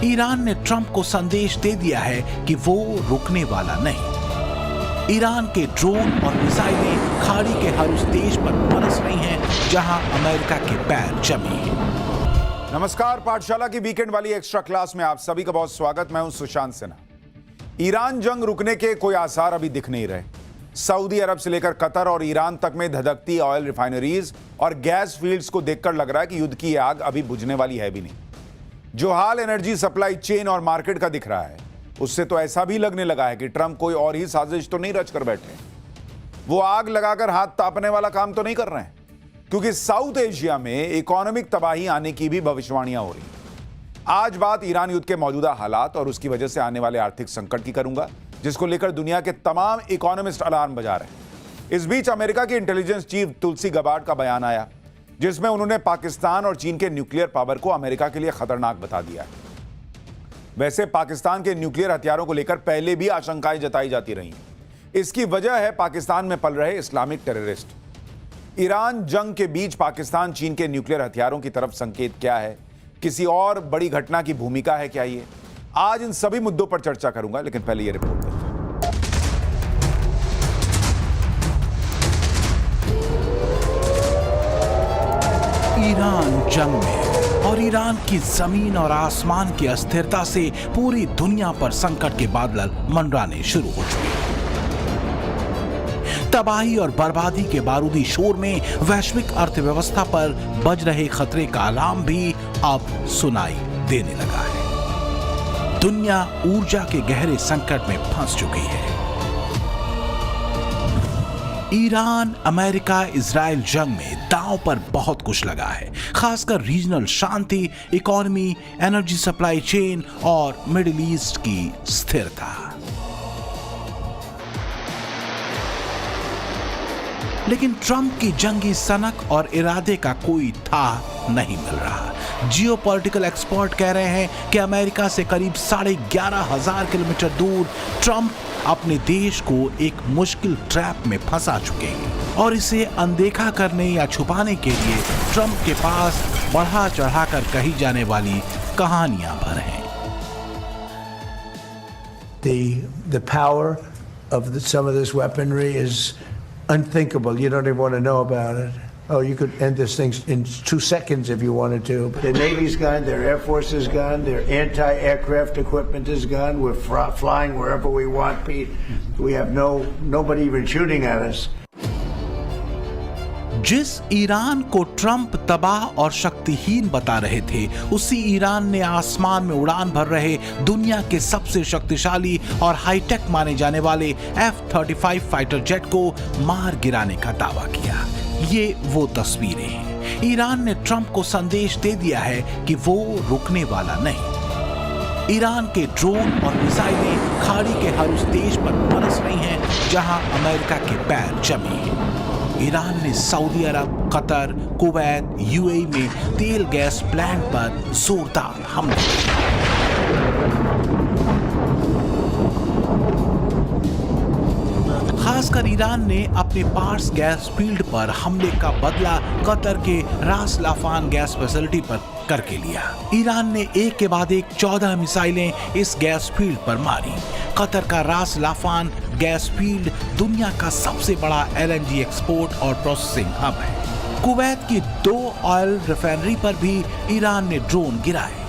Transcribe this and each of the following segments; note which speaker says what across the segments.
Speaker 1: Iran ने Trump को संदेश दे दिया है कि वो रुकने वाला नहीं। ईरान के ड्रोन और मिसाइलें खाड़ी के हर उस देश पर बरस रही हैं जहां अमेरिका के पैर जमे हैं।
Speaker 2: नमस्कार, पाठशाला की वीकेंड वाली एक्स्ट्रा क्लास में आप सभी का बहुत स्वागत। मैं हूं सुशांत सिन्हा। ईरान जंग रुकने के कोई आसार अभी दिख नहीं रहे। सऊदी अरब से लेकर कतर और ईरान तक में धधकती ऑयल रिफाइनरीज और गैस फील्ड्स को देखकर लग रहा है कि युद्ध की आग अभी बुझने वाली है भी नहीं। जो हाल एनर्जी सप्लाई चेन और मार्केट का दिख रहा है, उससे तो ऐसा भी लगने लगा है कि ट्रंप कोई और ही साजिश तो नहीं रच कर बैठे। वो आग लगाकर हाथ तापने वाला काम तो नहीं कर रहे हैं, क्योंकि साउथ एशिया में इकोनॉमिक तबाही आने की भी भविष्यवाणियां हो रही। आज बात ईरान युद्ध के मौजूदा हालात और उसकी वजह से आने वाले आर्थिक संकट की करूंगा, जिसको लेकर दुनिया के तमाम इकोनॉमिस्ट अलार्म बजा रहे हैं। इस बीच अमेरिका की इंटेलिजेंस चीफ तुलसी गबार्ड का बयान आया, जिसमें उन्होंने पाकिस्तान और चीन के न्यूक्लियर पावर को अमेरिका के लिए खतरनाक बता दिया है। वैसे पाकिस्तान के न्यूक्लियर हथियारों को लेकर पहले भी आशंकाएं जताई जाती रही हैं। इसकी वजह है पाकिस्तान में पल रहे इस्लामिक टेररिस्ट। ईरान जंग के बीच पाकिस्तान चीन के न्यूक्लियर हथियारों की तरफ संकेत क्या है? किसी और बड़ी घटना की भूमिका है क्या ये? आज इन सभी मुद्दों पर चर्चा करूंगा, लेकिन पहले ये रिपोर्ट देखिए।
Speaker 1: ईरान जंग में और ईरान की जमीन और आसमान की अस्थिरता से पूरी दुनिया पर संकट के बादल मंडराने शुरू हो चुके हैं। तबाही और बर्बादी के बारूदी शोर में वैश्विक अर्थव्यवस्था पर बज रहे खतरे का अलार्म भी अब सुनाई देने लगा है। दुनिया ऊर्जा के गहरे संकट में फंस चुकी है। ईरान, अमेरिका, इजराइल जंग में दांव पर बहुत कुछ लगा है, खासकर रीजनल शांति, इकोनॉमी, एनर्जी सप्लाई चेन और मिडिल ईस्ट की स्थिरता। लेकिन ट्रंप की जंगी सनक और इरादे का कोई था नहीं मिल रहा। जियोपॉलिटिकल एक्सपर्ट कह रहे हैं कि अमेरिका से करीब 11,500 किलोमीटर दूर ट्रंप अपने देश को एक मुश्किल ट्रैप में फंसा चुके हैं और इसे अनदेखा करने या छुपाने के लिए ट्रंप के पास बढ़ा चढ़ाकर कही जाने वाली कहानियां भर हैं।
Speaker 3: The power of some of this weaponry is unthinkable. You don't even want to know about it. Oh, you could end this thing in 2 seconds if you wanted to. The Navy's gone, their Air Force is gone, their anti-aircraft equipment is gone. We're flying wherever we want, Pete. We have nobody even shooting at us.
Speaker 1: जिस Iran को Trump तबाह और शक्तिहीन बता रहे थे, उसी Iran ने आसमान में उड़ान भर रहे दुनिया के सबसे शक्तिशाली और हाईटेक माने जाने वाले F-35 फाइटर जेट को मार गिराने का दावा किया। ये वो तस्वीरें हैं। ईरान ने ट्रंप को संदेश दे दिया है कि वो रुकने वाला नहीं। ईरान के ड्रोन और मिसाइलें खाड़ी के हर उस देश पर बरस रही हैं जहां अमेरिका के पैर जमे हैं। ईरान ने सऊदी अरब, कतर, कुवैत, यूएई में तेल गैस प्लांट पर जोरदार हमले किए। खासकर ईरान ने अपने पार्स गैस फील्ड पर हमले का बदला कतर के रास लाफान गैस फैसिलिटी पर करके लिया। ईरान ने एक के बाद एक 14 मिसाइलें इस गैस फील्ड पर मारी। कतर का रास लाफान गैस फील्ड दुनिया का सबसे बड़ा LNG एक्सपोर्ट और प्रोसेसिंग हब है। कुवैत की 2 ऑयल रिफाइनरी पर भी ईरान ने ड्रोन गिराए।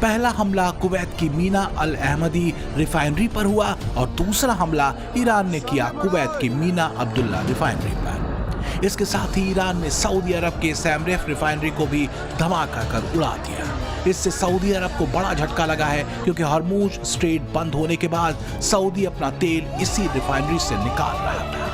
Speaker 1: पहला हमला कुवैत की मीना अल अहमदी रिफाइनरी पर हुआ और दूसरा हमला ईरान ने किया कुवैत की मीना अब्दुल्ला रिफाइनरी पर। इसके साथ ही ईरान ने सऊदी अरब के सैमरेफ रिफाइनरी को भी धमाका कर उड़ा दिया। इससे सऊदी अरब को बड़ा झटका लगा है, क्योंकि हरमुज स्ट्रेट बंद होने के बाद सऊदी अपना तेल इसी रिफाइनरी से निकाल रहा था।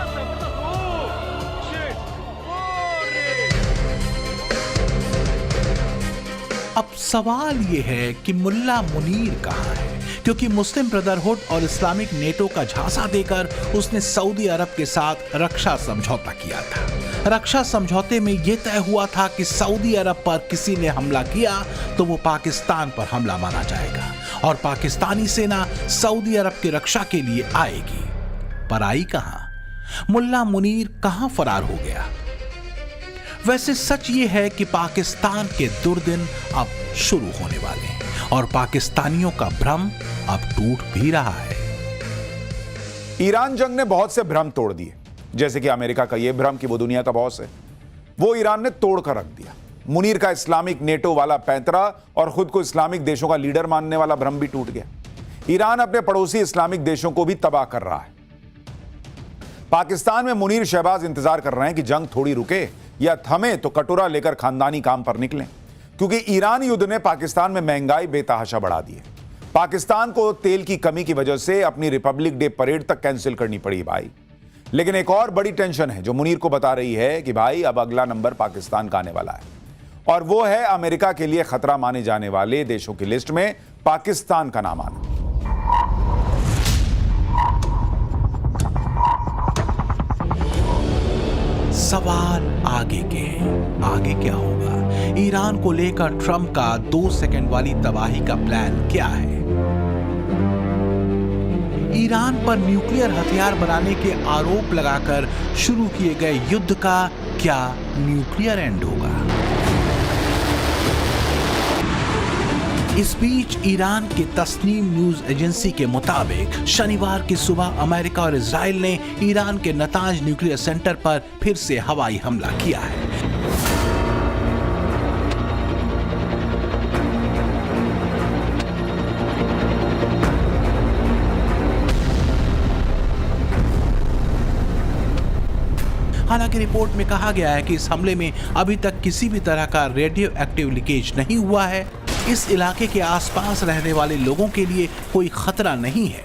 Speaker 1: अब सवाल यह है कि मुल्ला मुनीर कहां है, क्योंकि मुस्लिम ब्रदरहुड और इस्लामिक नेटो का झांसा देकर उसने सऊदी अरब के साथ रक्षा समझौता किया था। रक्षा समझौते में यह तय हुआ था कि सऊदी अरब पर किसी ने हमला किया तो वो पाकिस्तान पर हमला माना जाएगा और पाकिस्तानी सेना सऊदी अरब की रक्षा के लिए आएगी। पर आई कहां? मुल्ला मुनीर कहां फरार हो गया? वैसे सच ये है कि पाकिस्तान के दुर्दिन अब शुरू होने वाले हैं और पाकिस्तानियों का भ्रम अब टूट भी रहा है।
Speaker 2: ईरान जंग ने बहुत से भ्रम तोड़ दिए, जैसे कि अमेरिका का यह भ्रम कि वो दुनिया का बॉस है, वो ईरान ने तोड़ कर रख दिया। मुनीर का इस्लामिक नेटो वाला पैंतरा और खुद को इस्लामिक देशों का लीडर मानने वाला भ्रम भी टूट गया। ईरान अपने पड़ोसी इस्लामिक देशों को भी तबाह कर रहा है। पाकिस्तान में मुनीर शहबाज इंतजार कर रहे हैं कि जंग थोड़ी रुके या थमे तो कटोरा लेकर खानदानी काम पर निकलें, क्योंकि ईरान युद्ध ने पाकिस्तान में महंगाई बेतहाशा बढ़ा दी है। पाकिस्तान को तेल की कमी की वजह से अपनी रिपब्लिक डे परेड तक कैंसिल करनी पड़ी भाई। लेकिन एक और बड़ी टेंशन है जो मुनीर को बता रही है कि भाई अब अगला नंबर पाकिस्तान का आने वाला है, और वो है अमेरिका के लिए खतरा माने जाने वाले देशों की लिस्ट में पाकिस्तान का नाम आना।
Speaker 1: सवाल आगे के हैं। आगे क्या होगा? ईरान को लेकर ट्रंप का 2 सेकंड वाली तबाही का प्लान क्या है? ईरान पर न्यूक्लियर हथियार बनाने के आरोप लगाकर शुरू किए गए युद्ध का क्या न्यूक्लियर एंड होगा? इस बीच ईरान के तस्नीम न्यूज एजेंसी के मुताबिक शनिवार की सुबह अमेरिका और इजराइल ने ईरान के नतांज न्यूक्लियर सेंटर पर फिर से हवाई हमला किया है। हालांकि रिपोर्ट में कहा गया है कि इस हमले में अभी तक किसी भी तरह का रेडियो एक्टिव लीकेज नहीं हुआ है। इस इलाके के आसपास रहने वाले लोगों के लिए कोई खतरा नहीं है।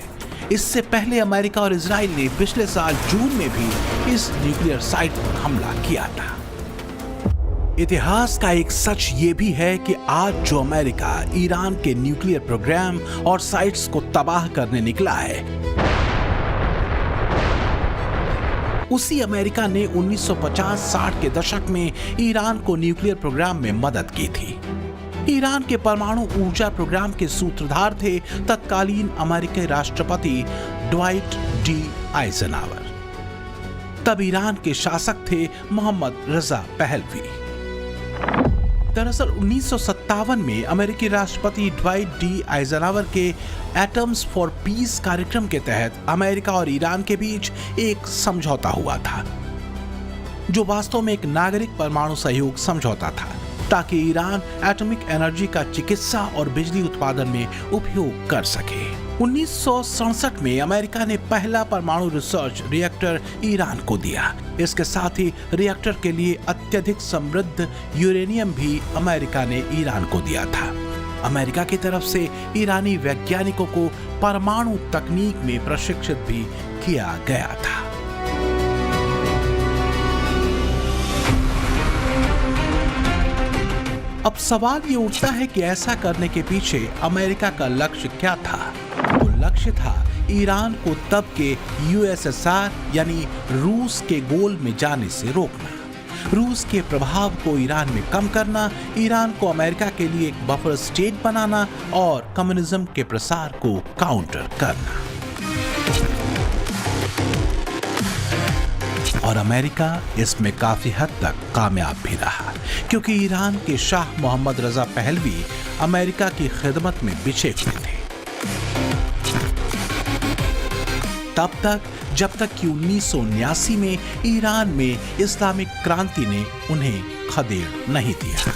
Speaker 1: इससे पहले अमेरिका और इजराइल ने पिछले साल जून में भी इस न्यूक्लियर साइट पर हमला किया था। इतिहास का एक सच ये भी है कि आज जो अमेरिका ईरान के न्यूक्लियर प्रोग्राम और साइट्स को तबाह करने निकला है, उसी अमेरिका ने 1950-60 के दशक में ईरान को न्यूक्लियर प्रोग्राम में मदद की थी। ईरान के परमाणु ऊर्जा प्रोग्राम के सूत्रधार थे तत्कालीन अमेरिकी राष्ट्रपति ड्वाइट डी आइजनहावर। तब ईरान के शासक थे मोहम्मद रजा पहलवी। दरअसल 1957 में अमेरिकी राष्ट्रपति ड्वाइट डी आइजनहावर के एटम्स फॉर पीस कार्यक्रम के तहत अमेरिका और ईरान के बीच एक समझौता हुआ था, जो वास्तव में एक नागरिक परमाणु सहयोग समझौता था, ताकि ईरान एटॉमिक एनर्जी का चिकित्सा और बिजली उत्पादन में उपयोग कर सके। 1967 में अमेरिका ने पहला परमाणु रिसर्च रिएक्टर ईरान को दिया। इसके साथ ही रिएक्टर के लिए अत्यधिक समृद्ध यूरेनियम भी अमेरिका ने ईरान को दिया था। अमेरिका की तरफ से ईरानी वैज्ञानिकों को परमाणु तकनीक में प्रशिक्षित भी किया गया था। अब सवाल ये उठता है कि ऐसा करने के पीछे अमेरिका का लक्ष्य क्या था? वो लक्ष्य था ईरान को तब के यूएसएसआर यानी रूस के गोल में जाने से रोकना, रूस के प्रभाव को ईरान में कम करना, ईरान को अमेरिका के लिए एक बफर स्टेट बनाना और कम्युनिज्म के प्रसार को काउंटर करना। और अमेरिका इसमें काफी हद तक कामयाब भी रहा, क्योंकि ईरान के Shah Mohammad Reza Pahlavi America की खिदमत में बिछे हुए थे तब तक, जब तक कि 1979 में ईरान में इस्लामिक क्रांति ने उन्हें खदेड़ नहीं दिया।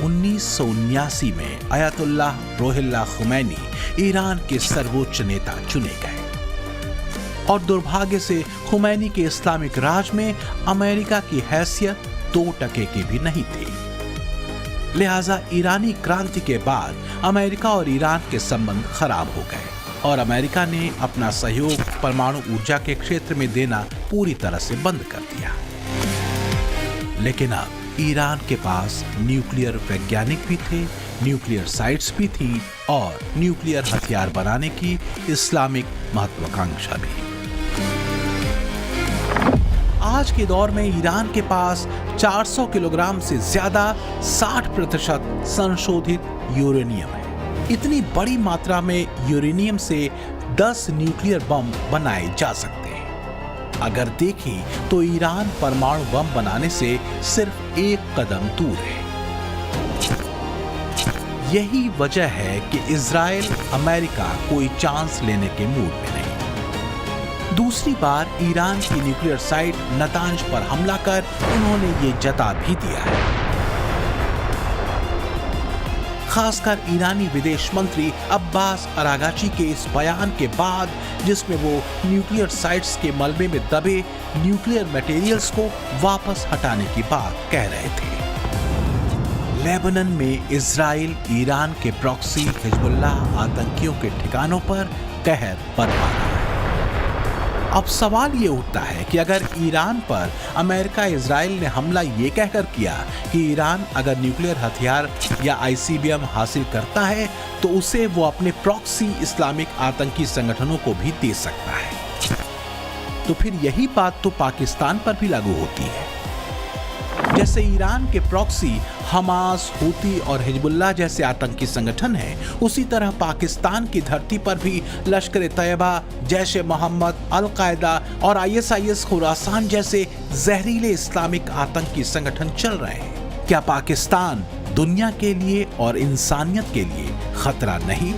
Speaker 1: 1979 में आयतुल्लाह रुहुल्लाह खुमैनी ईरान के सर्वोच्च नेता चुने गए और दुर्भाग्य से खुमैनी के इस्लामिक राज में अमेरिका की हैसियत 2% की भी नहीं थी। लिहाजा ईरानी क्रांति के बाद अमेरिका और ईरान के संबंध खराब हो गए और अमेरिका ने अपना सहयोग परमाणु ऊर्जा के क्षेत्र में देना पूरी तरह से बंद कर दिया। लेकिन अब ईरान के पास न्यूक्लियर वैज्ञानिक भी थे, न्यूक्लियर साइट्स भी थी और न्यूक्लियर हथियार बनाने की इस्लामिक महत्वाकांक्षा भी। आज के दौर में ईरान के पास 400 किलोग्राम से ज्यादा 60% संशोधित यूरेनियम है। इतनी बड़ी मात्रा में यूरेनियम से 10 न्यूक्लियर बम बनाए जा सकते हैं। अगर देखें तो ईरान परमाणु बम बनाने से सिर्फ एक कदम दूर है। यही वजह है कि इजराइल अमेरिका कोई चांस लेने के मूड में नहीं। दूसरी बार ईरान की न्यूक्लियर साइट नतांज पर हमला कर उन्होंने ये जता भी दिया है। खासकर ईरानी विदेश मंत्री अब्बास अरागाची के इस बयान के बाद, जिसमें वो न्यूक्लियर साइट्स के मलबे में दबे न्यूक्लियर मटेरियल्स को वापस हटाने की बात कह रहे थे। लेबनान में इजराइल ईरान के प्रॉक्सी हिजबुल्लाह आतंकियों के ठिकानों पर कहर बरपा रहा है। अब सवाल ये उठता है कि अगर ईरान पर अमेरिका इजराइल ने हमला ये कहकर किया कि ईरान अगर न्यूक्लियर हथियार या आईसीबीएम हासिल करता है तो उसे वो अपने प्रॉक्सी इस्लामिक आतंकी संगठनों को भी दे सकता है, तो फिर यही बात तो पाकिस्तान पर भी लागू होती है। जैसे ईरान के प्रॉक्सी हमास, हूती और हिजबुल्लाह जैसे आतंकी संगठन हैं, उसी तरह पाकिस्तान की धरती पर भी लश्कर-ए-तैयबा, जैश-ए-मोहम्मद, अल-कायदा और आईएसआईएस खुरासान जैसे जहरीले इस्लामिक आतंकी संगठन चल रहे हैं। क्या पाकिस्तान दुनिया के लिए और इंसानियत के लिए खतरा नहीं?